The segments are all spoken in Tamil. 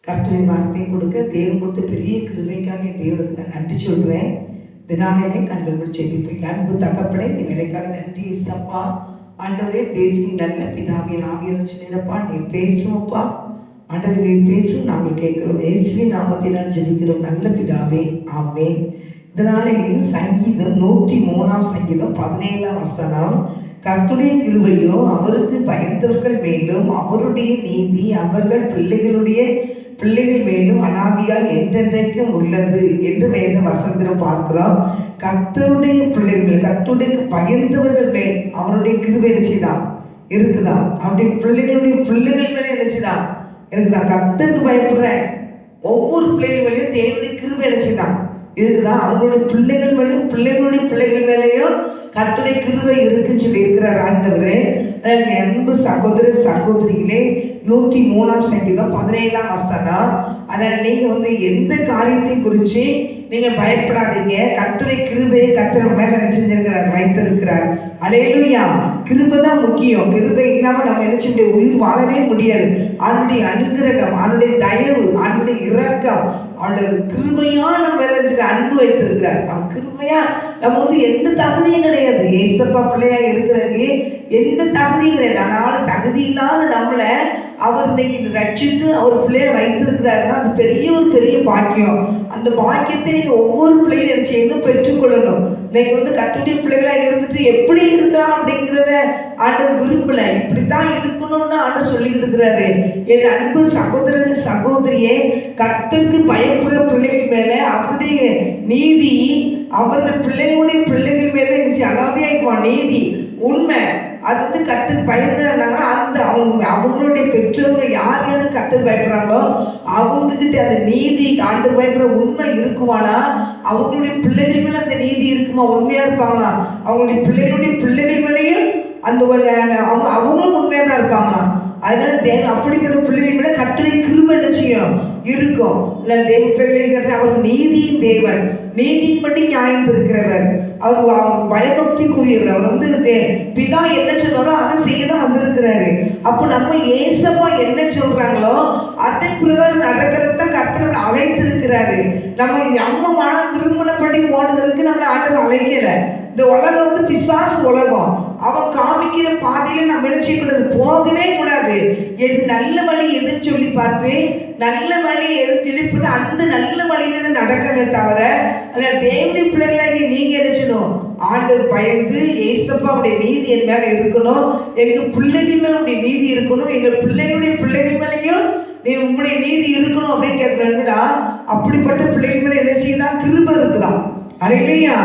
கர்த்தருடைய வார்த்தை கொடுக்க தேவன் கொடுத்த பெரிய கிருபைக்காக தேவனுக்கு நான் நன்றி சொல்கிறேன். தினாலே கண்கள் செபிப்பேன். அன்பு தகப்படை இந்த வேலைக்காக நன்றி இசப்பா. ஆண்டவரே பேசி நல்ல பிதாவின் ஆவியர் சொன்னப்பா, நீ பேசுவோப்பா. ஆண்டவரே நீ பேசும், நாங்கள் கேட்கிறோம். இயேசுவின் நாமத்தினால் ஜெபிக்கிறோம் நல்ல பிதாவே, ஆமென். இதனாலே சங்கீதம் 103 சங்கீதம் 17 வசனம், கர்த்தருடைய கிருபையோ அவருக்கு பயந்தவர்கள் மேலும் அவருடைய நீதி அவர்கள் பிள்ளைகள் மேலும் அனாதியால் என்றென்றைக்கும் உள்ளது என்று வேத வசனம் பார்க்கிறோம். கர்த்தருடைய பிள்ளைகள், கர்த்தருடைய பயந்தவர்கள் மேல் அவருடைய கிருபை நினைச்சுதான் இருக்குதான். அவருடைய பிள்ளைகள் மேலே நினைச்சுதான் இருக்குதா. கர்த்தருக்கு பயப்படுற ஒவ்வொரு பிள்ளைகள் மேலேயும் தேவனுடைய கிருபை நினைச்சுதான் இருக்குதான். அவங்களுடைய பிள்ளைகள் மேலேயும் பிள்ளைகள் மேலேயும் கர்த்தருடைய கிருபை இருக்குன்னு சொல்லி இருக்கிறார் ஆண்டவரே. அன்பு சகோதர சகோதரிகளே, 103 சங்கீதம் 17 வசனம். அதனால நீங்க எந்த காரியத்தை குறித்து நீங்க பயப்படாதீங்க. கர்த்தருடைய கிருபையை கர்த்தர் மேல நினைச்சிருக்கிறார், வைத்திருக்கிறார். அல்லேலூயா. கிருபை தான் முக்கியம். கிருபை இல்லாம நம்ம நினைச்சு உயிர் வாழவே முடியாது. அவனுடைய அனுகிரகம், அவனுடைய தயவு, அவனுடைய இரக்கம், அவனுடைய கிருபையா நம்ம மேல அன்பு வைத்திருக்கிறார். அவன் கிருபையா நம்ம எந்த தகுதியும் கிடையாது. ஏசப்பா பிள்ளையா இருக்கிறதுக்கு எந்த தகுதியும் கிடையாது. ஆனாலும் தகுதி இல்லாத நம்மளை அவர் இன்னைக்கு ரட்சித்து அவர் பிள்ளைய வைத்திருக்கிறாருன்னா அது பெரிய பாக்கியம். அந்த பாக்கியத்தை நீங்க ஒவ்வொரு பிள்ளையும் நினைச்சு பெற்றுக்கொள்ளணும். நீங்க கர்த்தருடைய பிள்ளைகளா இருந்துட்டு எப்படி இருக்கலாம் அப்படிங்கிறத ஆண்டவர் விரும்பல. இப்படித்தான் இருக்கணும்னு ஆண்டவர் சொல்லிட்டு இருக்கிறாரு. என் அன்பு சகோதரன் சகோதரியே, கர்த்தருக்கு பயப்படுற பிள்ளைகள் மேல அவருடைய நீதி அவர்கள் பிள்ளைகள் மேல இருந்துச்சு. அனாதையா இருக்குவான் நீதி உண்மை. அது கர்த்தருக்கு பயந்தாங்கன்னா அந்த அவங்களுடைய பெற்றவங்க யார் கர்த்தருக்கு பயப்படுறாங்களோ அவங்க கிட்ட அந்த நீதி ஆண்டு பயப்படுற உண்மை இருக்குமானா அவங்களுடைய பிள்ளைகள் மேல அந்த நீதி இருக்குமா, உண்மையா இருப்பாங்களா. அவங்களுடைய பிள்ளைகள் மேலேயும் அந்த அவங்களும் உண்மையா தான் இருப்பாங்களாம். அதனால தேவன் அப்படிப்பட்ட பிள்ளைகள் மேல கர்த்தருடைய கிருபை நிச்சயம் இருக்கும். இல்லை தேவ பிள்ளைகள் அவர் நீதியின் தேவன், நீதியின் பற்றி நியாயம் இருக்கிறவர், அவர் பயபக்திக்குரியவர். அவர் பிதா என்ன சொல்றாரோ அதை செய்யதான் வந்திருக்கிறாரு. அப்போ நம்ம ஏசப்பா என்ன சொல்றாங்களோ அதன் பிரகாரம் நடக்கிறது தான் கர்த்தர் அழைத்து இருக்கிறாரு. நம்ம மனம் விரும்பினபடி ஓடுறதுக்கு நம்மளை ஆண்டவர் அழைக்கல. இந்த உலகம் பிசாசு உலகம். அவன் காமிக்கிற பாதையில நம்ம என்ன செய்யக்கூடாது, போகவே கூடாது. எது நல்ல வழி எதுன்னு சொல்லி பார்த்து நல்ல வழி எதுன்னு சொல்லி போட்டு அந்த நல்ல வழியில நடக்கவே தவிர தேவனுடைய பிள்ளைகளாகி நீங்க நினைச்சணும் ஆண்டவர் பயந்து ஏசப்பாவுடைய நீதி என் மேல இருக்கணும், எங்க பிள்ளைகள் மேல உடைய நீதி இருக்கணும், எங்க பிள்ளைகள் மேலேயும் நீ உங்களுடைய நீதி இருக்கணும் அப்படின்னு கேட்கணும்னா அப்படிப்பட்ட பிள்ளைகள் மேல என்ன செய்யலாம், கிருபை இருக்குதான். அல்லேலூயா.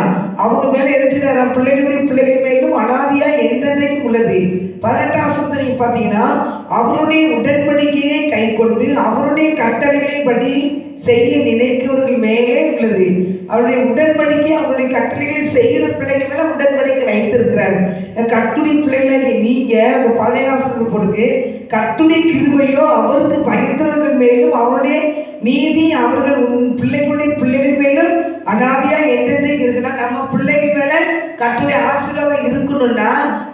அவங்க மேல நினைச்சுதான் பிள்ளைகள் மேலும் அனாதியா என்றென்றைக்கும் உள்ளது. 18 வசனத்தை நீங்க பாத்தீங்கன்னா அவருடைய உடன்படிக்கையை கை கொண்டு அவருடைய கட்டளைகளின் படி செய்ய நினைக்கிறவர்கள் மேலே உள்ளது. அவருடைய உடன்படிக்கை அவருடைய கட்டளைகளை செய்கிற பிள்ளைகள் மேல உடன்படிக்கை வைத்திருக்கிறார். கட்டுடைய பிள்ளைகளை நீங்க 17 வசனத்துக்கு போடுங்க, கட்டுடைய கிருபையோ அவருக்கு பயந்தவர்கள் மேலும் அவருடைய நீதி அவர்கள் பிள்ளைகள் மேலும் அனாதியா என்றென்றைக்கு இருக்குன்னா நம்ம பிள்ளைகள் மேல கர்த்தருடைய ஆசீர்வாதம் இருக்கணும்னா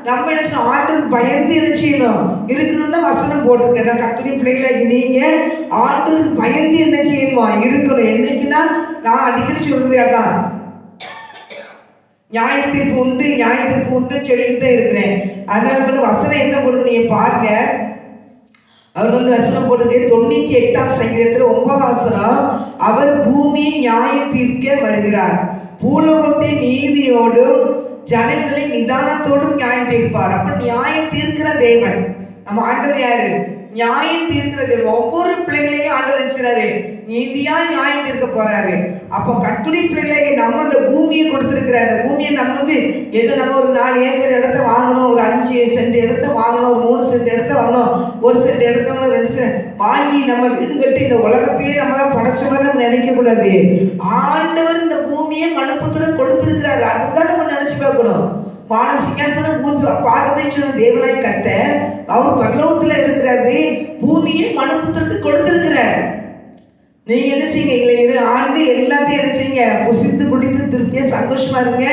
நம்ம என்ன ஆண்டவருக்கு பயந்து என்ன செய்யணும் இருக்கணும்னா வசனம் போட்டிருக்க. கர்த்தருடைய பிள்ளைகளை நீங்க ஆண்டவருக்கு பயந்து என்ன செய்யணுமா இருக்கணும். என்னைக்குன்னா நான் அடிக்கடி சொல்றது அதான், நியாயத்திற்கு உண்டு சொல்லிட்டு தான் இருக்கிறேன். அதனால வசனம் என்ன போட்டு நீங்க பாருங்க. அவர் வசனம் போட்டு 98 சங்கீதத்தில் 9 வசனம், அவர் பூமியை நியாயம் தீர்க்க வருகிறார், பூலோகத்தை நீதியோடும் ஜனங்களை நிதானத்தோடும் நியாயம் தீர்ப்பார். அப்ப நியாயம் தீர்க்கிற தேவன் நம்ம ஆண்டவர் யாரு, நியாயம் தீர்க்கிற தேவன். ஒவ்வொரு பிள்ளைகளையும் ஆண்டவர் நினைச்சாரு நீதியா நியாயம் தீர்க்க போறாரு. அப்போ கட்டுரை பிள்ளைகளை நம்ம அந்த பூமியை கொடுத்திருக்கிற அந்த பூமியை நம்ம ஏதோ நம்ம ஒரு 4 ஏக்கர் இடத்த வாங்கணும், ஒரு 5 சென்ட் இடத்த வாங்கணும், ஒரு 3 சென்ட் இடத்த வாங்கணும், 1 சென்ட் இடத்த வாங்கணும், 2 சென்ட் வாங்கி நம்ம வீடு கட்டி இந்த உலகத்தையே நம்ம தான் படைச்ச மாதிரி நம்ம நினைக்க கூடாது. ஆண்டவர் இந்த பூமியை மனுப்புத்திர கொடுத்திருக்கிறாரு. அதுதான் நம்ம நினைச்சு பார்க்கணும். வானசிங்காசனம் பார்த்து சொன்ன தேவனாய் கர்த்தர் அவர் பரலோகத்துல இருக்கிறாரு, பூமியை மனுப்புத்திற்கு கொடுத்திருக்கிறார். நீங்க என்ன செய்யுங்க, இல்லை ஆண்டு எல்லாத்தையும் என்ன செய்யுங்க, புசித்து குடித்து திருப்தியா சந்தோஷமா இருங்க,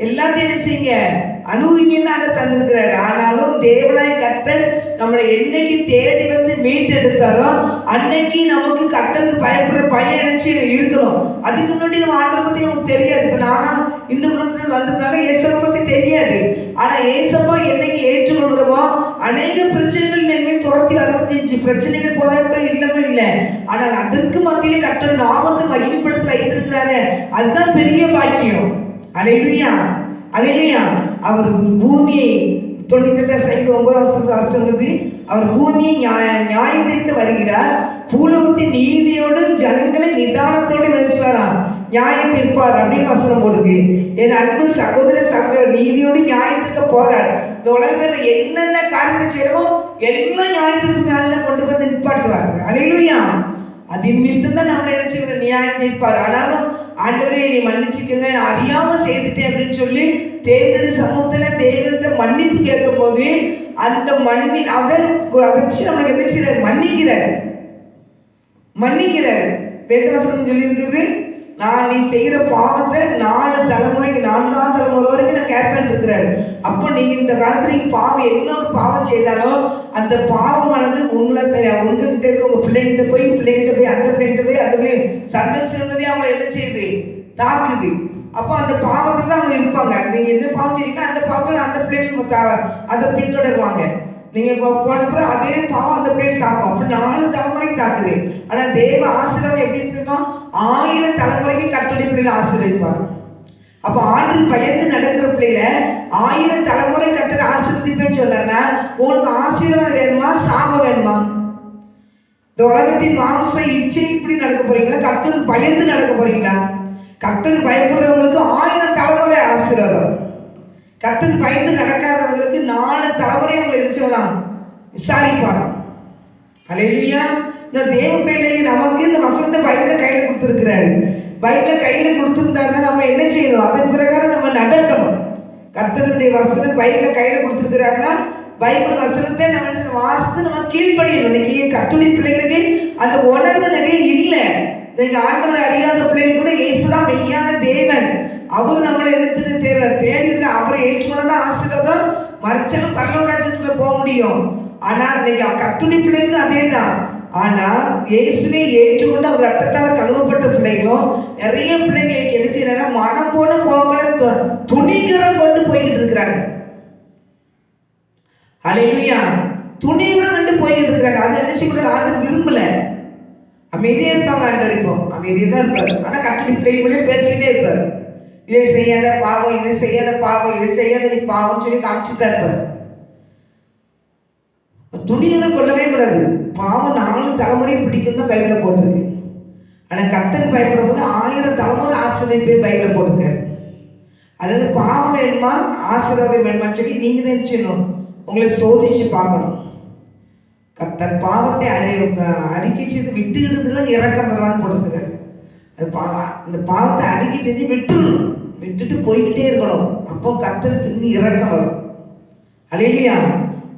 எல்லாத்தையும் என்ன செய்யுங்க அனுபவிங்க தான் தந்திருக்கிறாரு. ஆனாலும் தேவனாய் கர்த்தர் நம்மளை என்னைக்கு தேடி வந்து மீட்டெடுத்தாரோ அன்னைக்கு நமக்கு கர்த்தருக்கு பயப்படுற பயம் நினைச்சு இருக்கணும். அதுக்கு முன்னாடி நம்ம ஆண்டரை பத்தி நமக்கு தெரியாது. இப்ப நானா இந்த குடும்பத்தில் வந்ததுனால ஏசப்பா பத்தி தெரியாது. ஆனா ஏசப்பா என்னைக்கு ஏற்றுக்கொள்கிறோமோ அநேக பிரச்சனைகள் என்னை துரத்தி வரப்பட்டுச்சு. பிரச்சனைகள் போராட்டம் இல்லவே இல்லை. ஆனால் அதற்கு மத்தியிலே கர்த்தர் நாமத்தை மகிமைப்படுத்தி வைத்திருக்கிறாரு. அதுதான் பெரிய பாக்கியம். அல்லேலூயா, அல்லேலூயா. அவர் பூமியை 98:9 அவர் பூமியை நியாயம் தீர்த்து வருகிறார். பூலோகத்தின் நீதியோடு ஜனங்களை நிதானத்தோடு விளைச்சுவாராம் நியாயம் தீர்ப்பார் அப்படின்னு வசனம் போடுது. என் அன்பு சகோதர சகோதரர் நீதியோடு நியாயத்துக்கு போறார். இந்த உலகத்துல என்னென்ன காரியத்தை செய்யறோம் எல்லாம் நியாயத்திற்கு நாளில் கொண்டு வந்து நிப்பாட்டுவாங்க. அல்லேலூயா. அதின் மீது தான் நம்மளை நினைச்சுக்கிற நியாயம் தீர்ப்பார். ஆனாலும் ஆண்டவரே நீ மன்னிச்சுக்கங்க, நான் அறியாம செய்துட்டேன் அப்படின்னு சொல்லி தேவனுடைய சமூகத்துல தேவனிட்ட மன்னிப்பு கேட்கும் போது அந்த அதை நம்மளுக்கு என்ன செய்யறாரு? மன்னிக்கிறார். வேதவசனம் சொல்லி இருக்குது, நான் நீ செய்கிற பாவத்தை 4 தலைமுறைக்கு 4ஆம் தலைமுறை வரைக்கும் நான் கேட்பேன் இருக்கிறாரு. அப்போ நீங்க இந்த காலத்துல நீங்க பாவம் என்ன ஒரு பாவம் செய்தாலும் அந்த பாவமானது உங்களை உங்ககிட்ட இருக்க உங்க பிள்ளைகிட்ட போய் அந்த பிள்ளைகிட்ட போய் சண்டை சேர்ந்ததே அவங்களை என்ன செய்யுது? தாக்குது. அப்போ அந்த பாவத்துல தான் அவங்க இருப்பாங்க. நீங்க என்ன பாவம் செய்யீங்கன்னா அந்த பாவத்தில் அந்த பிள்ளைகள் அதை பின்தொடருவாங்க. நீங்க போனப்ப அதே பாவம் அந்த பிள்ளைகள் தாக்கும். அப்படி 4 தலைமுறைக்கு தாக்குது. ஆனா தேவ ஆசீர்வாதம் எப்படி இருக்குன்னா 1000 தலைமுறைக்கு கர்த்தருடைய பிள்ளைகள் ஆசீர்வதிப்பாங்க. அப்ப ஆண்டு பயந்து நடக்கிற பிள்ளைல 1000 தலைமுறை கர்த்தர் ஆசீர்வதிப்பேன்னு சொல்றாருன்னா உங்களுக்கு ஆசீர்வாதம் வேணுமா? சாபம் வேணுமா? இந்த உலகத்தின் மாம்ச இச்சை இப்படி நடக்க போறீங்களா? கர்த்தருக்கு பயந்து நடக்க போறீங்களா? கர்த்தருக்கு பயப்படுறவங்களுக்கு 1000 தலைமுறை ஆசீர்வாதம். கர்த்தருக்கு பயந்து நடக்காதவங்களுக்கு 4 தலைமுறை அவங்களை இருச்சவலாம் விசாரிப்பாங்க. அல்லேலூயா. இந்த தேவ பிள்ளையை நமக்கு இந்த வசனத்தை பைபிளை கையில கொடுத்துருக்கிறாரு. பைபிளை கையில கொடுத்துருந்தாருன்னா நம்ம என்ன செய்யணும்? அதன் பிரகாரம் நம்ம நடக்கணும். கர்த்தருடைய வசனம் பைபிளை கையில கொடுத்துருக்கிறாங்கன்னா பைபிள் வசனத்தை நம்ம வாசித்து நம்ம கீழ்ப்படியணும். இன்னைக்கு கர்த்தருடைய பிள்ளைகளுக்கு அந்த உணர்வு நிறைய இல்லை. நீங்க ஆண்டவர் அறியாத பிள்ளைகள் கூட இயேசுதான் மெய்யான தேவன். அவர் நம்மளை எடுத்துட்டு தேடி அவரை ஏற்றுக்கொண்டதான் ஆசீர்வாதம் மறுச்சலும் பரலோக ராஜ்யத்துல போக முடியும். ஆனா இன்னைக்கு கர்த்தருடைய பிள்ளைகளுக்கு அதே தான். ஆனா இயேசுவை ஏற்றுக்கொண்டு அவர் ரத்தத்தால் கழுவப்பட்ட பிள்ளைகளும் நிறைய பிள்ளைங்களுக்கு என்ன செய்யறாங்க? மனம் போன போகல துணிகரம் கொண்டு போயிட்டு இருக்கிறாங்க. அல்லேலூயா. துணிகரம் கொண்டு போயிட்டு இருக்கிறாங்க. அதை நினைச்சு கூட ஆண்டவர் விரும்பல. அமைதியே இருப்பாங்க. ஆண்டவர் இப்போ அமைதியே தான் இருப்பாரு. ஆனா கர்த்தருடைய பிள்ளைகளே பேசிக்கிட்டே இருப்பாரு. இதை செய்யாத பாவம், இதை செய்யாத பாவம், இதை செய்யாத நீ பாவம் சொல்லி காமிச்சுதான் இருப்பார். துணிகளை கொள்ளவே கூடாது. பாவம் 4 தலைமுறை பிடிக்கும் தான் பைபிள போட்டிருக்கு. ஆனா கர்த்தருக்கு பயப்படும் போது 1000 தலைமுறை ஆசீர்வாதம் பைபிள போட்டிருக்காரு. அதாவது பாவம் வேணுமா ஆசீர்வாதம் வேணுமான்னு சொல்லி நீங்க தான் செய்யணும். உங்களை சோதிச்சு பார்க்கணும். கர்த்தர் பாவத்தை அறிக்கை செய்து விட்டுக்கிட்டு இறக்கம் பெறவான்னு போட்டிருக்கிறாரு. அது இந்த பாவத்தை அறிக்கை செஞ்சு விட்டுட்டு போய்கிட்டே இருக்கணும். அப்போ கர்த்தருக்கு இறக்கம் வரும். அல்லேலூயா.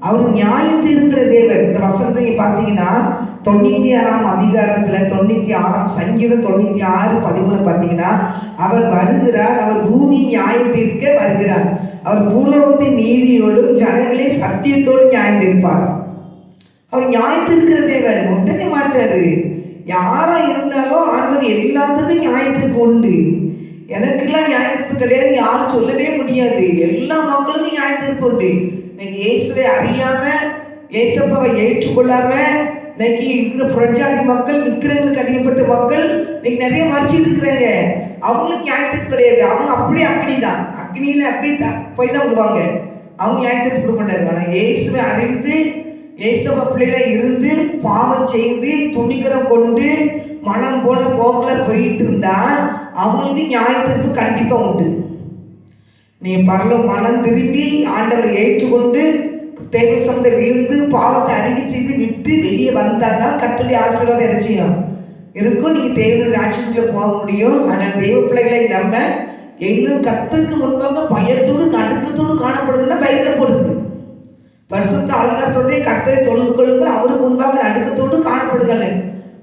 அவர் நியாயம் தீர்க்கிற தேவன். இந்த வசனத்தை பார்த்தீங்கன்னா 96ஆம் அதிகாரத்துல 96ஆம் சங்கீதம் 96:13 பார்த்தீங்கன்னா அவர் வருகிறார். அவர் பூமி நியாயம் தீர்க்க வருகிறார். அவர் பூலோகத்தின் நீதியோடும் ஜனங்களை சத்தியத்தோடு நியாயம் தீர்ப்பார். அவர் நியாயம் தீர்க்கிற தேவன் ஒன்றே மாட்டாரு. யாரா இருந்தாலும் ஆண்டவர் எல்லாத்துக்கும் நியாயத்துக்கு உண்டு. எனக்கெல்லாம் நியாயத்துக்கு கிடையாது யாரும் சொல்லவே முடியாது. எல்லா மக்களுக்கும் நியாயத்துக்கு உண்டு. இன்னைக்கு இயேசுவை அறியாம இயேசப்பாவை ஏற்றுக்கொள்ளாம இன்னைக்கு இருக்கிற புரட்சாதி மக்கள், விக்கிரங்களுக்கு அடிக்கப்பட்ட மக்கள் இன்னைக்கு நிறைய மறைச்சிட்டு இருக்கிறாங்க. அவங்களுக்கு நியாயத்துக்கு கிடையாது. அவங்க அப்படியே அக்னிதான். அக்னியில அப்படியே போய் தான் விடுவாங்க. அவங்க நியாயத்துக்கு கொடுக்க மாட்டாங்க. ஆனா இயேசுவை அறிந்து இயேசுவ பிள்ளைல இருந்து பாவம் செய்து துணிகரம் கொண்டு மனம் போன போக்கில் போயிட்டு இருந்தா அவங்களுக்கு நியாயத்திற்கு கண்டிப்பா உண்டு. நீ மனம் திரும்பி ஆண்டவரை ஏற்றுக்கொண்டு தேவசந்தை விழுந்து பாவத்தை அறிக்கை செய்து விட்டு வெளியே வந்தாதான் கர்த்தருடைய ஆசீர்வாதம் என்ன செய்யும் இருக்கும். நீங்க தேவனுடைய ராஜ்யத்துக்குள்ள போக முடியும். ஆனால் தெய்வ பிள்ளைகளை நம்ம இன்னும் கர்த்தருக்கு முன்பாக பயத்தோடு நடுக்கத்தோடு காணப்படுதுன்னா பைபிள போடுது. பரிசுத்த அலங்காரத்தோட கர்த்தரை தொழுது கொள்ளுங்கள், அவருக்கு முன்பாக நடுக்கத்தோடு காணப்படுங்கள்.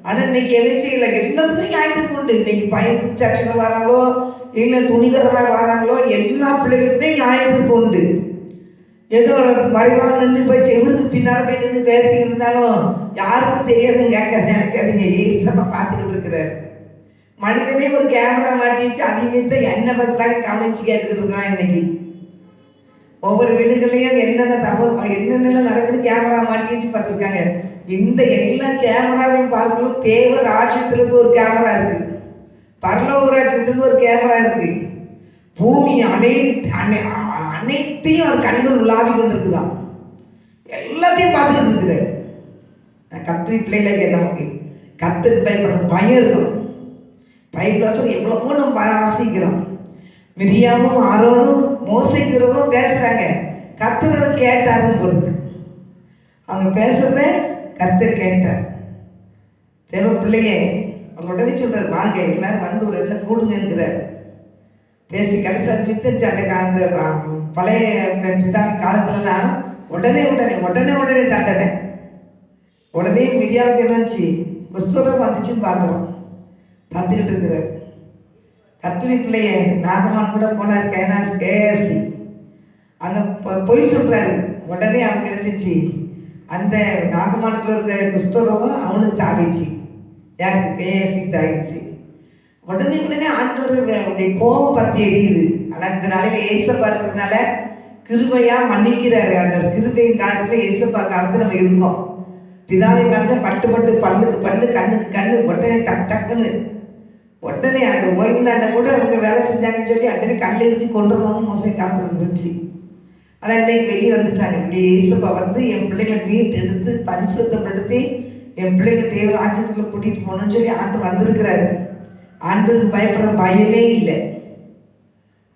ஆனா இன்னைக்கு என்ன செய்யல? எல்லாத்துக்கும் நியாயத்துக்கு உண்டு. இன்னைக்கு பயந்து சர்ச்சில் வராங்களோ இல்லை துணிகரமாக வராங்களோ எல்லா பிள்ளைகளுக்குமே நியாயத்துக்கு உண்டு. ஏதோ மறைவாக நின்று போய் செவருக்கு பின்னால் போய் நின்று பேசிக்கிட்டு இருந்தாலும் யாருக்கும் தெரியாதுன்னு கேட்காது நினைக்காதீங்க. ஏசப்பா பார்த்துக்கிட்டு இருக்கிறார். மனிதனே ஒரு கேமரா மாட்டிச்சு அதிகத்தை என்ன பஸ்லாம் கவனிச்சு கேட்டுக்கிட்டு இருக்கான். இன்னைக்கு ஒவ்வொரு வீடுகளையும் என்னென்ன தகவல் என்னென்னலாம் நடக்குது கேமரா மாட்டி வச்சு பார்த்துருக்காங்க. இந்த எல்லா கேமராவையும் பார்க்கணும். தேவ ராஜ்யத்திலிருந்து ஒரு கேமரா இருக்கு, பரலோக ராஜ்யத்திலிருந்து ஒரு கேமரா இருக்கு. பூமி அனைத்தையும் அவர் கண்கள் உலாவி கொண்டு இருக்குதான். எல்லாத்தையும் பார்த்துக்கிட்டு இருக்கிறார். கத்திரி பிள்ளைகளுக்கு நமக்கு கத்திரி பயப்பட பயம் இருக்கணும். பைபிள் வசனம் எவ்வளவோ நம்ம வாசிக்கிறோம். மிரியாமும் ஆரோனும் மோசைக்கிறதும் பேசுறாங்க, கத்துறது கேட்டாருன்னு போடுது. அவங்க பேசுறத கர்த்தர் கேட்டார். தேவ பிள்ளையே அவங்க உடனே சொல்றாரு, வாங்க எல்லாரும் வந்து ஒரு இடத்துல கூடுங்கிறார். பேசி கடைசி மித்தச்சு அந்த பழைய காலத்துலலாம் உடனே உடனே உடனே உடனே தண்டனை. உடனே மிரியாவுக்கு என்னச்சு குஸ்தூரம் வந்துச்சுன்னு பார்க்குறோம். பார்த்துக்கிட்டு இருக்கிறார். கத்துரி பிள்ளைய நாகமான் கூட போனார், கேஎஸ்சி அங்கே பொய் சொல்கிறாரு. உடனே அவனுக்கு கிடைச்சிச்சு. அந்த நாகமானுக்குள்ள இருக்கிற குஸ்தூரமும் அவனுக்கு தாகிச்சு. யாருக்கு? கேஎஸ்சிக்கு தாகிச்சு. உடனே உடனே ஆண்டவருடைய கோபம் பற்றி எரியுது. ஆனால் இந்த நாளையில் ஏசப்பா இருக்கிறதுனால கிருபையாக மன்னிக்கிறாரு ஆண்டவர். கிருபையின் காலத்தில் ஏசப்பா காலத்தில் நம்ம இருக்கோம். பிதாவை காலத்தில் பட்டு பட்டு பல்லுக்கு பல்லு கண்ணுக்கு கண்ணு உடனே டக்குன்னு உடனே அந்த ஓய்வு நாளில் கூட அவங்க வேலை செஞ்சாங்கன்னு சொல்லி உடனே கல் எரிச்சு கொண்டுறணும்னு மோசை காலத்தில் இருந்துச்சு. ஆனால் இன்னைக்கு வெளியே வந்துட்டாங்க. வெளியே ஏசப்பா வந்து என் பிள்ளைகளை மீட்டு எடுத்து பரிசுத்தப்படுத்தி என் பிள்ளைகளை தேவ ராஜ்யத்துக்குள்ள கூட்டிகிட்டு போகணும்னு சொல்லி ஆண்டு வந்திருக்கிறாரு. ஆண்டுக்கு பயப்படுற பயமே இல்லை.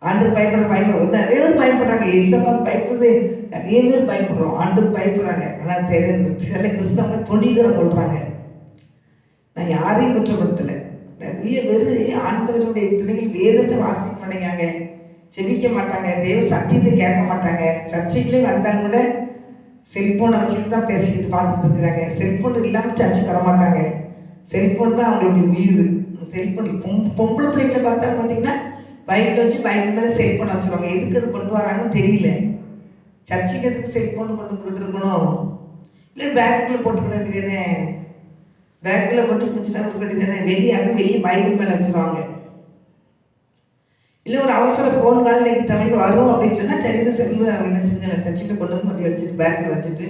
ஆண்டுக்கு பயப்படுற பயம் நிறைய பேர் பயப்படுறாங்க. ஏசப்பாவுக்கு பயப்படுறது நிறைய பேர் பயப்படுறோம். ஆண்டுக்கு பயப்படுறாங்க. ஆனால் தெரியும் சில கிறிஸ்தவங்க துணிகரம் கொள்றாங்க. நான் யாரையும் குற்றப்படுத்தலை. நிறைய பேர் ஆண்டவருடைய பிள்ளைகள் வேதத்தை வாசிக்க மாட்டேங்காங்க, செபிக்க மாட்டாங்க, தேவ சத்தியத்தை கேட்க மாட்டாங்க. சர்ச்சைக்குள்ளே வந்தாலும் கூட செல்ஃபோனை வச்சுட்டு தான் பேசிக்கிட்டு பார்த்துட்டு இருக்கிறாங்க. செல்ஃபோன் இல்லாமல் சர்ச்சைக்கு வர மாட்டாங்க. செல்ஃபோன் தான் அவங்களுடைய உயிர். செல்ஃபோன் பொம்பளை பிள்ளைகளை பார்த்தாலும் பார்த்தீங்கன்னா பைபிள் வச்சு பைபிள் மேலே செல்ஃபோனை வச்சுருவாங்க. எதுக்கு அது கொண்டு வராங்கன்னு தெரியல. சர்ச்சைக்கு எதுக்கு செல்ஃபோன் கொண்டு வந்துக்கிட்டு இருக்கணும்? இல்லை பேக்குள்ளே போட்டுக்க வேண்டியதுதானே? பேக்கில் போட்டு குச்சினா கொடுக்க வேண்டியதானே? வெளியே பைபிள் மேலே வச்சுருவாங்க. இல்லை ஒரு அவசர ஃபோன் கால் இன்னைக்கு தமிழ் வரும் அப்படின்னு சொன்னால் சரின்னு செல்லு என்ன செஞ்சேன் சர்ச்சைக்கு கொண்டு வந்து வச்சுட்டு பேக்கில் வச்சுட்டு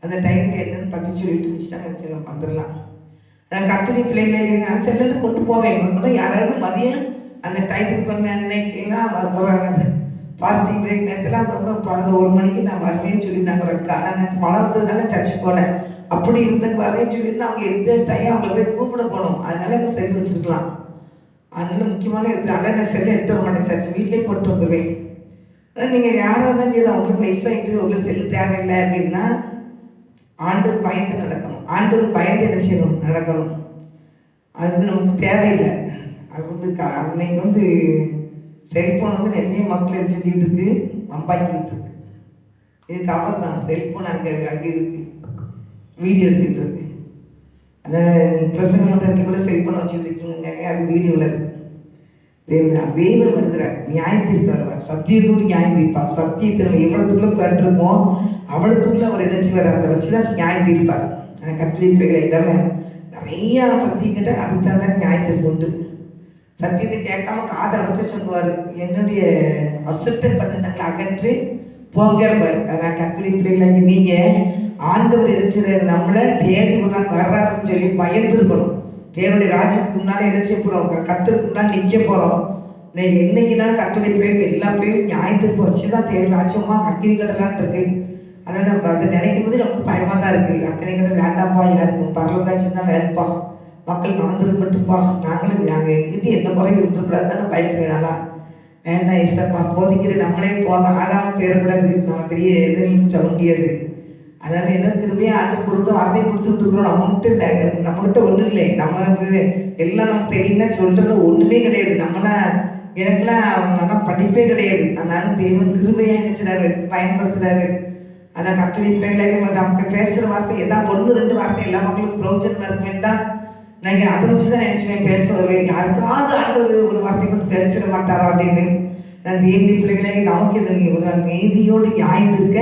அந்த டைமுக்கு என்னென்னு பற்றி சொல்லிட்டு வச்சுட்டாங்க வச்சு வந்துடலாம். நான் கத்துணி பிள்ளைங்க செல்லுன்னு கொண்டு போவேன். கூட யாராவது மதியம் அந்த டைத்துக்கு பண்ண அன்னைக்கெல்லாம் போகிறாங்க. ஃபாஸ்டிங் பிரேக் நேரத்தில் அந்த 11 மணிக்கு நான் வருவேன்னு சொல்லியிருந்தாங்க ஒரு அக்கா. நான் நேற்று மழை வந்ததுனால சர்ச்சுக்கு போகல. அப்படி இருந்ததுக்கு வரேன்னு சொல்லியிருந்தா அவங்க எந்த டைம் அவங்களை போய் கூப்பிட போகணும். அதனால எனக்கு செல் வச்சுருக்கலாம். அதனால முக்கியமான அதனால நான் செல்லை எடுத்து வர மாட்டேன். சர்ச்சு வீட்டிலே போட்டு வந்துடுவேன். அதான் நீங்கள் யாராக இருந்தாலும் சரி அவங்களுக்கு வயசாகிட்டு உள்ள செல்லு தேவையில்லை அப்படின்னா ஆண்டுக்கு பயந்து நடக்கணும். ஆண்டுக்கு பயந்து என்ன செய்யணும்? நடக்கணும். அது நமக்கு தேவையில்லை. அது வந்து அன்னைக்கு வந்து செல்ஃபோன் வந்து நிறைய மக்கள் எடுத்துக்கிட்டு இருக்கு, வம்பாக்கிட்டு இருக்கு. இதுக்கு அவர் தான் செல்ஃபோன் அங்கே இருக்குது, வீடியோ எடுத்துக்கிட்டு இருக்கு. அதனால் பிரசங்கம் பண்ணுறதுக்கு கூட செல்ஃபோன் வச்சுட்டு இருக்கீங்க, அது வீடியோவில் இருக்கு. தேவன் வருகிறார், நியாயத்திற்கு வருவார், சத்தியத்தோடு நியாயம் தீர்ப்பார். சத்தியத்தை நம்ம எவ்வளோத்துக்குள்ள கேட்டிருக்கோமோ அவ்வளோத்துக்குள்ள அவர் நினைச்சு வர அதை வச்சு தான் நியாயம் தீர்ப்பார். கத்திரி பிள்ளைகளை இல்லாமல் நிறையா சத்தியம் கேட்டால் அதுக்கு தான் நியாயத்திற்கு உண்டு. சத்தியத்தை கேட்காம காதை அடைச்சி சொல்லுவார், என்னுடைய அசட்டை பண்ணினங்களை அகற்றி போங்கிறவர். அதான் கத்திரி பிள்ளைகளை நீங்கள் ஆண்டவர் எடுத்துற நம்மளை தேடி ஒரு நாள் வர்றாருன்னு சொல்லி பயந்துருக்கணும். தேவனுடைய ராஜ்யத்துக்கு முன்னாலே நினைச்ச போகிறோம், கத்துக்கு முன்னால் நிற்க போகிறோம். நீங்கள் என்னைக்குனாலும் கத்துடைய பிள்ளைகள் எல்லா பிள்ளைகளும் நியாயத்திற்கு வச்சு தான் தேவ ராஜ்யமாக அக்கினி கடலான் இருக்கு. அதனால் நம்ம அதை நினைக்கும் போது நமக்கு பயமாக தான் இருக்குது. அக்கினி கடல் வேண்டாம்ப்பா, யாருக்கும் பரலராஜ்யம் தான் வேணும்ப்பா, மக்கள் மறந்துருப்பட்டுப்பா, நாங்கள் எங்கிட்ட என்ன குறை இருந்துக்கூடாது தான் நான் பயப்படுறேன். நல்லா வேண்டாம் இசப்பா போதிக்கிற நம்மளே ஆகாமல் பேரக்கூடாது, நம்ம பெரிய எதிர்ன்னு சொல்ல முடியாது. அதனால் எதற்குமே ஆண்டு கொடுத்து வார்த்தையை கொடுத்துட்டு இருக்கிறோம். நம்மகிட்ட ஒன்றும் இல்லை. நம்ம எல்லாம் நமக்கு தெரியும்னா சொல்கிறது ஒன்றுமே கிடையாது. நம்மளாம் எனக்குலாம் நல்லா படிப்பே கிடையாது. அதனால தேவன் கிருபையாக நினைச்சினாரு, எடுத்து பயன்படுத்துகிறாரு. அதான் கத்துரை பிள்ளைகளை நமக்கு பேசுகிற வார்த்தை ஏதாவது 1-2 வார்த்தை எல்லா மக்களுக்கும் பிரோஜனமாக இருக்குமே தான் நான் அதை வச்சு தான் நினச்சினேன் பேச வருவேன். யாருக்காவது ஆண்டு ஒரு வார்த்தை கொண்டு பேசிட மாட்டாரா அப்படின்னு. நான் தேவனுடைய பிள்ளைகளே, நமக்கு ஒரு நீதியோடு நியாயம் இருக்க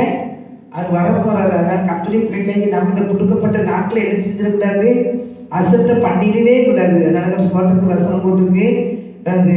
அது வரப்போறாரு. அதனால் கர்த்தருடைய பிள்ளைகளை நம்ம இந்த கொடுக்கப்பட்ட நாட்டில் என்ன செஞ்சிடக்கூடாது, அசட்டை பண்ணிடவே கூடாது. அதனால போட்டிருக்கு, வசனம் போட்டிருக்கு, அது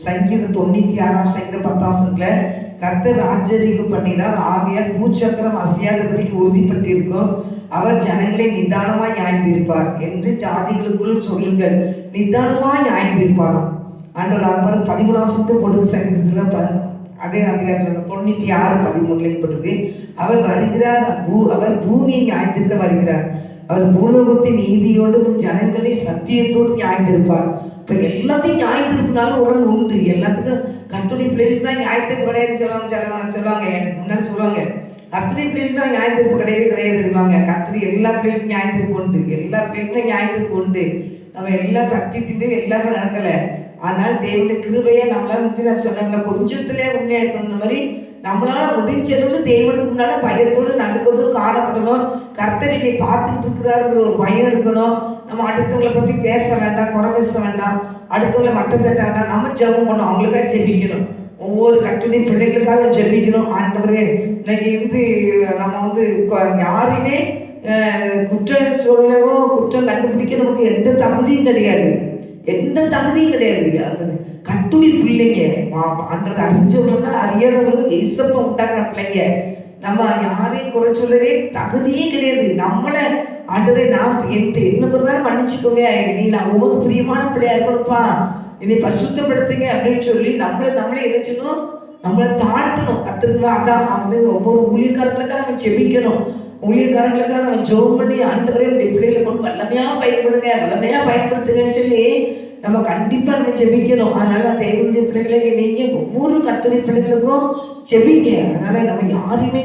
சங்கீதம் 96 சங்கீதம் 10 கர்த்தர் ஆச்சரியம் பண்ணினார், ஆகையால் பூச்சக்கரம் அசையாதபடிக்கு உறுதிப்பட்டிருக்கும், அவர் ஜனங்களை நிதானமாய் நியாயம் தீர்ப்பார் என்று ஜாதிகளுக்குள் சொல்லுங்கள். நிதானமாய் நியாயம் தீர்ப்பாராம் ஆண்டவர். 13 போட்டு சங்கீதத்தில் அதே அதிகாரத்தில் 96:13 போட்டிருக்கு, அவர் வருகிறார், அவர் பூமியை நியாயத்திற்கு வருகிறார், அவர் பூலோகத்தின் நீதியோடும் ஜனங்களை சத்தியத்தோடு நியாயத்திருப்பார். இப்போ எல்லாத்தையும் நியாயத்திருப்பினாலும் ஒரு நாள் உண்டு. எல்லாத்துக்கும் கர்த்தருடைய பிள்ளைகளுக்கு தான் நியாயத்திற்கு கிடையாது சொல்லுவாங்க முன்னாடி சொல்லுவாங்க. கர்த்தருடைய பிள்ளைகளுக்கு தான் நியாயத்திருப்பு கிடையாது இருப்பாங்க. கர்த்தருடைய எல்லா பிள்ளைகளுக்கும் நியாயத்திருப்பு உண்டு. எல்லா பிள்ளைகளுக்கும் நியாயத்திருப்பு உண்டு. நம்ம எல்லா சத்தியத்திட்டு எல்லாரும் நடக்கலை. ஆனால் தேவனுடைய கிருபையை நம்மளால சொன்னாங்க, கொஞ்சத்திலே உண்மையா இருக்கணும். மாதிரி நம்மளால முடிஞ்சளவு தேவனுக்கு முன்னால பயத்தோடு நடக்கிறதும் காணப்படணும். கர்த்தர் என்னை பார்த்துட்டு இருக்கிறாருங்கிற ஒரு பயம் இருக்கணும். நம்ம அடுத்தவங்களை பற்றி பேச வேண்டாம், குறை பேச வேண்டாம், அடுத்தவங்களை மட்டம் தட்ட வேண்டாம். நம்ம ஜெபம் பண்ணணும், அவங்களுக்காக ஜெபிக்கணும். ஒவ்வொரு கட்டுரை பிள்ளைகளுக்காக ஜெபிக்கணும். ஆண்டவரே, இன்னைக்கு நம்ம யாரையுமே குற்றம் சொல்லவோ குற்றம் கண்டுபிடிக்க நமக்கு எந்த தகுதியும் கிடையாது, எந்த தகுதியும் கிடையாது. அந்த கட்டுரை பிள்ளைங்க ஆண்டவரை அறிஞ்சவங்களும் அறியாதவங்களும் ஏசப்பா உண்டாக்குற பிள்ளைங்க. நம்ம யாரையும் குறை சொல்லவே தகுதியே கிடையாது. நம்மளை ஆண்டவரை நாம் என்ன பொறுத்தாலும் மன்னிச்சுக்கோங்க, நீ நான் ஒவ்வொரு பிரியமான பிள்ளையா இருக்கணும்ப்பா, என்னை பரிசுத்தப்படுத்துங்க அப்படின்னு சொல்லி நம்மளே என்ன செய்யணும், நம்மளை தாழ்த்தணும். கத்துருங்களா? அதான் ஒவ்வொரு ஊழியக்காரங்களுக்காக நம்ம செபிக்கணும். ஊழியக்காரங்களுக்காக நம்ம ஜோம் பண்ணி ஆண்டவரே உடைய பிள்ளைகளை கொண்டு வல்லமையா பயன்படுத்துங்கன்னு சொல்லி நம்ம கண்டிப்பா நம்ம ஜெபிக்கணும். அதனால தேவனுடைய பிள்ளைகளை நீங்க ஒவ்வொரு கர்த்தருடைய பிள்ளைகளுக்கும் ஜெபிங்க. அதனால நம்ம யாரையுமே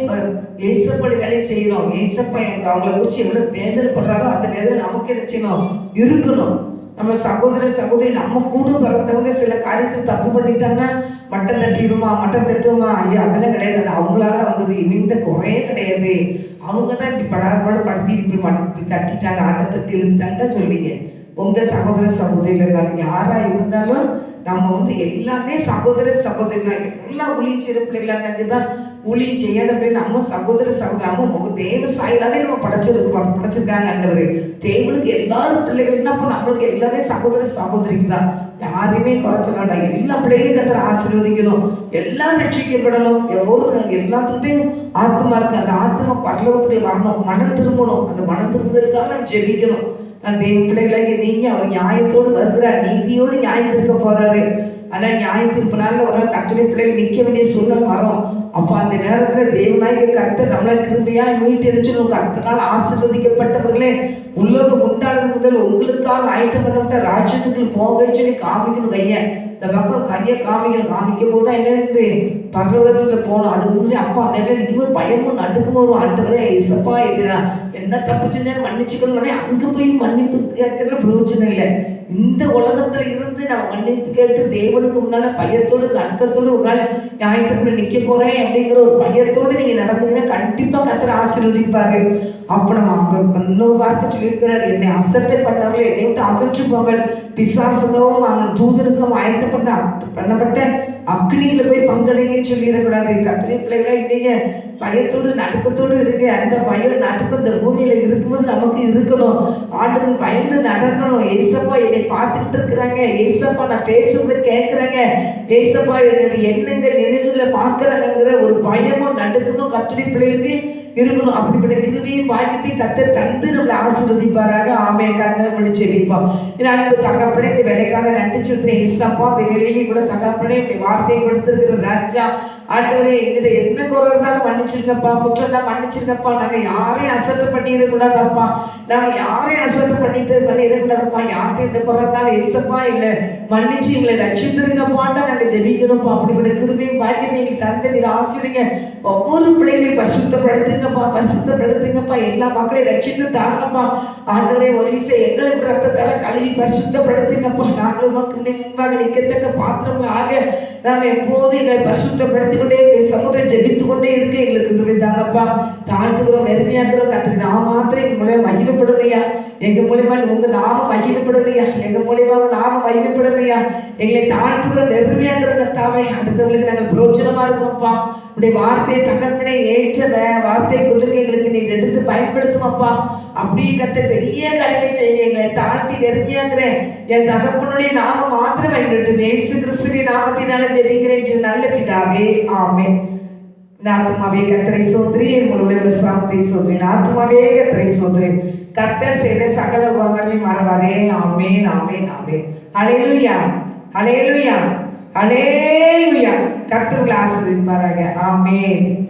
ஏசப்படி வேலையை செய்யணும். ஏசப்பா அவங்களை குறிச்சு எவ்வளவு வேதனைப்படுறாரோ அந்த வேதனை நமக்கு என்ன செய்யணும், இருக்கணும். நம்ம சகோதரி நம்ம கூட பிறந்தவங்க சில காரியத்தில் தப்பு பண்ணிட்டாங்கன்னா மட்டம் தட்டுவோமா, ஐயா அதெல்லாம் கிடையாது, அவங்களால வந்தது, இந்த குறையே கிடையாது, அவங்க தான் இப்படி படுத்தி இப்படி தட்டிட்டாங்க, ஆட்டை தட்டி இழுத்துட்டாங்க சொல்லிங்க. உங்க சகோதரிகள் யாரா இருந்தாலும் நம்ம எல்லாமே சகோதரிகள் எல்லாம் ஊழியம் செய்யற பிள்ளைகளாக தான். ஊழியம் செய்யாத பிள்ளை நம்ம சகோதரி நம்ம தேவ சாயிலாவே நம்ம படைச்சிருக்காங்க ஆண்டவர். தேவனுக்கு எல்லாரும் பிள்ளைகள்னா அப்போ நம்மளுக்கு எல்லாமே சகோதரிக்கு தான். யாரையுமே குறைச்ச வேண்டாம். எல்லா பிள்ளைகளையும் கர்த்தர் ஆசீர்வதிக்கணும், எல்லாம் ரட்சிக்கப்படணும். எல்லாத்துக்கிட்டையும் ஆத்மா இருக்கு, அந்த ஆத்மா பரலோகத்துக்கு வரணும், மனம் திரும்பணும். அந்த மனம் திரும்புதலுக்காக நம்ம ஜெபிக்கணும். தேவ பிள்ளைகளாக நீங்க அவர் நியாயத்தோடு வருகிறார், நீதியோடு நியாயம் இருக்க போறாரு. ஆனால் நியாயத்திற்கு நாள் ஒரு நாள் கர்த்தருடைய பிள்ளைகள் நிற்க வேண்டிய சூழ்நிலை வரும். அப்போ அந்த நேரத்தில் தேவனாகிய கர்த்தர் நம்மளை கிருபையா மீட்டெடுத்து கர்த்தரால் ஆசீர்வதிக்கப்பட்டவர்களே, உலகம் உண்டானது முதல் உங்களுக்காக ஆயத்தம் பண்ணப்பட்ட ராஜ்யத்துக்குள் போகன்னு சொல்லி காமிக்கணும். இந்த பக்கம் கையை காமிக்கும் போது தான் என்ன பரலோகத்தில் போகணும். அதுக்கு முன்னாடி அப்பா அந்த இடத்துல நிற்கும்போது பயமும் நடுக்கும் வரும். ஆண்டவரே இசப்பா என்ன தப்பு செஞ்சேன்னு மன்னிச்சுக்கணும்னே அங்கே போய் மன்னிப்பு கேட்கறதுல பிரயோஜனம் இல்லை. இந்த உலகத்துல இருந்து நான் மன்னிப்பு கேட்டு தேவனுக்கு முன்னால பயத்தோடு நடுக்கத்தோடு ஒரு நாள் நியாயத்துக்குள்ள நிற்க போறேன் அப்படிங்கிற ஒரு பயத்தோடு நீங்க நடந்தீங்கன்னா கண்டிப்பா கர்த்தர் ஆசீர்வதிப்பாரு. அப்ப நம்ம இன்னொரு வார்த்தை சொல்லியிருக்கிறார், என்னை அசட்டை பண்ணவர்கள் என்னை விட்டு அகற்று போங்கள், பிசாசுகவும் அவன் தூதனுக்கும் பண்ணப்பட்ட அக்னியில போய் பங்கடைங்கன்னு சொல்லிடக்கூடாது. கர்த்தருடைய பிள்ளைகளை இன்னைக்கு பயத்தோடு நடுக்கத்தோடு இருக்கு. அந்த பயம் நடுக்கம் இந்த பூமியில இருக்கும்போது நமக்கு இருக்கணும். ஆண்டவர் பயந்து நடக்கணும். ஏசப்பா என்னை பார்த்துக்கிட்டு இருக்கிறாங்க, ஏசப்பா நான் பேசுறத கேட்கிறாங்க, ஏசப்பா என்னுடைய எண்ணங்கள் நினைவுகளை பார்க்கிறாங்கிற ஒரு பயமும் நடுக்கமும் கர்த்தருடைய பிள்ளைகளுக்கு இருக்கணும். அப்படிப்பட்ட கிருபையும் பாக்கியத்தையும் கர்த்தர் தந்து நம்மளை ஆசீர்வதிப்பாராக. ஆமென். முடிச்சு வைப்போம். தகப்பனே இந்த வேலைக்காக நன்றி சொல்றேன். ஏசப்பா இந்த வேலையிலையும் கூட தகப்பனே இப்படி வார்த்தையை கொடுத்திருக்கிற ராஜா ஆண்டவரே, எங்கிட்ட என்ன குறை இருந்தாலும் மன்னிச்சிருக்கப்பா, குற்றம் தான் மன்னிச்சிருக்கப்பா. நாங்க யாரையும் அசட்டை பண்ணிடக்கூடாதப்பா, நாங்க யாரையும் அசட்டை பண்ணிடக்கூடாதப்பா. யார்கிட்ட எந்த குறை இருந்தாலும் ஏசப்பா எங்களை மன்னிச்சு எங்களை ரட்சித்திருங்கப்பான்னு நாங்க ஜெபிக்கிறோம்ப்பா. அப்படிப்பட்ட கிருபையும் பாக்கியத்தை நீங்க தந்து நீங்க ஆசிரியங்க. ஒவ்வொரு பிள்ளைகளையும் பரிசுத்தப்படுத்துங்க. பரிசுத்தப்படுத்துங்கப்பா. எல்லா மக்களையும் ரட்சித்து தாங்கப்பா. ஆண்டவரே, ஒரு விஷயம் எங்களுக்கு ரத்தத்தால கழுவி பரிசுத்தப்படுத்துங்கப்பா. நாங்கள் உமக்கு முன்பாக நிற்கத்தக்க பாத்திரங்களாக நாங்கள் எப்போதும் எங்களை பரிசுத்தப்படுத்திக் கொண்டே சமுதிரம் ஜெபித்து கொண்டே இருக்க எங்களுக்கு கிருபை தாங்கப்பா. தாழ்த்துக்கிறோம், வெறுமையாக்குறோம். கர்த்தர் நான் மாத்திரம் எங்க மூலியமா மகிமைப்படுறியா, எங்க மூலியமா உங்க நாம மகிமைப்படுறியா, எங்க மூலியமா நாம மகிமைப்படுறியா. எங்களை தாழ்த்துக்கிறோம், வெறுமையாக்குற கர்த்தாவே. அடுத்தவங்களுக்கு நாங்கள் பிரோஜனமா இருக்கணும்ப்பா. உடைய வார்த்தையை தகப்பனை ஏற்ற வார்த்தை கொடுக்க எங்களுக்கு நீங்க எடுத்து பயன்படுத்துமப்பா. அப்படி கர்த்தர் பெரிய காரியங்களை செய்ய எங்களை தாழ்த்தி வெறுமையாக்குறேன். என் தகப்பனுடைய நாம மாத்திரம் பயன்படுத்தும். இயேசு கிறிஸ்துவின் நாமத்தினால ஜெபிக்கிறேன் நல்ல பிதாவே, ஆமென். ஆத்துமாவே கர்த்தரை சோதரி, உங்களுடைய விசுவாசத்தை சோதரி. ஆத்துமாவே கர்த்தரை சோதரி, கர்த்தர் செய்த சகல உபகாரங்களையும் மறவாதே. ஆமென், ஆமென், ஆமென். ஹல்லேலூயா, ஹல்லேலூயா, ஹல்லேலூயா. கர்த்தர் உங்களை ஆசீர்வதிப்பாராக. ஆமென்.